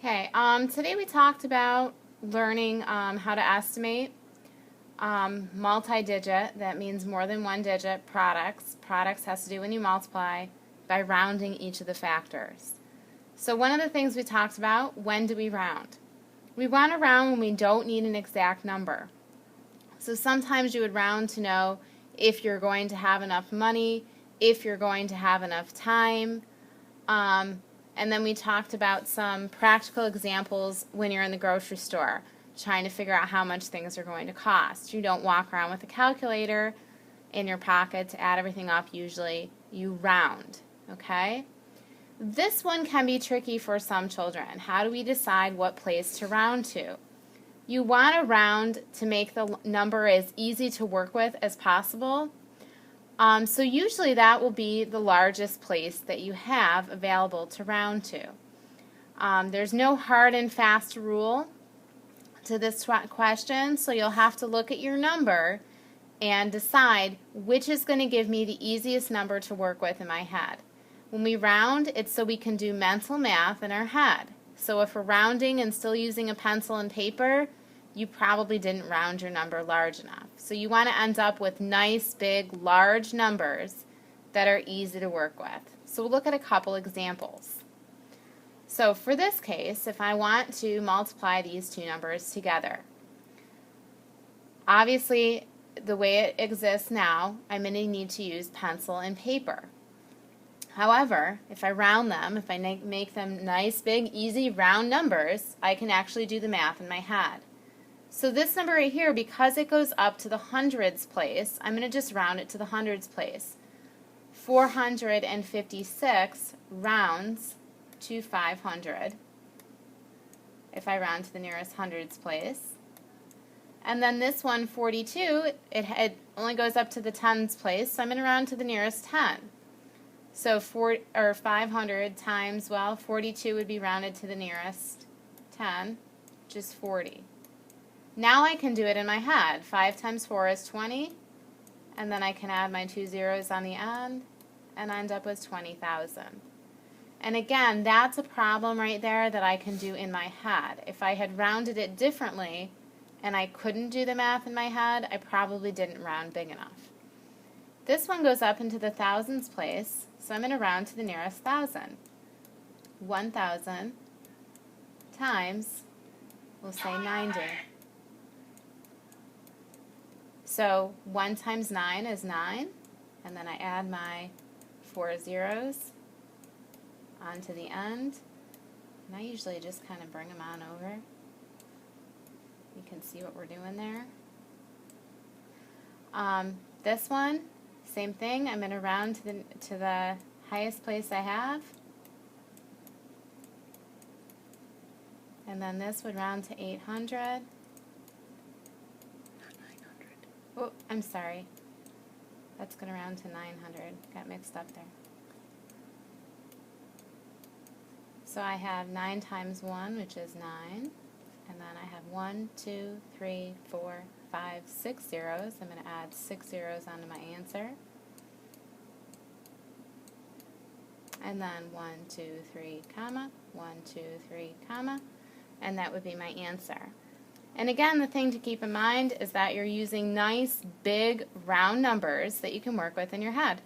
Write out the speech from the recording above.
Okay, today we talked about learning how to estimate multi-digit, that means more than one digit, products. Products has to do when you multiply by rounding each of the factors. So one of the things we talked about, when do we round? We want to round when we don't need an exact number. So sometimes you would round to know if you're going to have enough money, if you're going to have enough time. And then we talked about some practical examples when you're in the grocery store, trying to figure out how much things are going to cost. You don't walk around with a calculator in your pocket to add everything up usually. You round, okay? This one can be tricky for some children. How do we decide what place to round to? You want to round to make the number as easy to work with as possible. So usually that will be the largest place that you have available to round to. There's no hard and fast rule to this question, so you'll have to look at your number and decide which is going to give me the easiest number to work with in my head. When we round, it's so we can do mental math in our head. So if we're rounding and still using a pencil and paper, you probably didn't round your number large enough. So you want to end up with nice, big, large numbers that are easy to work with. So we'll look at a couple examples. So for this case, if I want to multiply these two numbers together, obviously the way it exists now, I'm going to need to use pencil and paper. However, if I round them, if I make them nice, big, easy, round numbers, I can actually do the math in my head. So this number right here, because it goes up to the hundreds place, I'm going to just round it to the hundreds place. 456 rounds to 500 if I round to the nearest hundreds place. And then this one, 42, it only goes up to the tens place, so I'm going to round to the nearest 10. So 500 times, 42 would be rounded to the nearest 10, which is 40. Now I can do it in my head. 5 times 4 is 20, and then I can add my 2 zeros on the end and end up with 20,000. And again, that's a problem right there that I can do in my head. If I had rounded it differently and I couldn't do the math in my head, I probably didn't round big enough. This one goes up into the thousands place, so I'm going to round to the nearest thousand. 1,000 times, we'll say 90. So 1 times 9 is 9, and then I add my 4 zeros onto the end, and I usually just kind of bring them on over. You can see what we're doing there. This one, same thing. I'm going to round to the highest place I have, and then this would round to 800. Oh, I'm sorry. That's going to round to 900. Got mixed up there. So I have 9 times 1, which is 9. And then I have 1, 2, 3, 4, 5, 6 zeros. I'm going to add 6 zeros onto my answer. And then 1, 2, 3, comma, 1, 2, 3, comma. And that would be my answer. And again, the thing to keep in mind is that you're using nice, big, round numbers that you can work with in your head.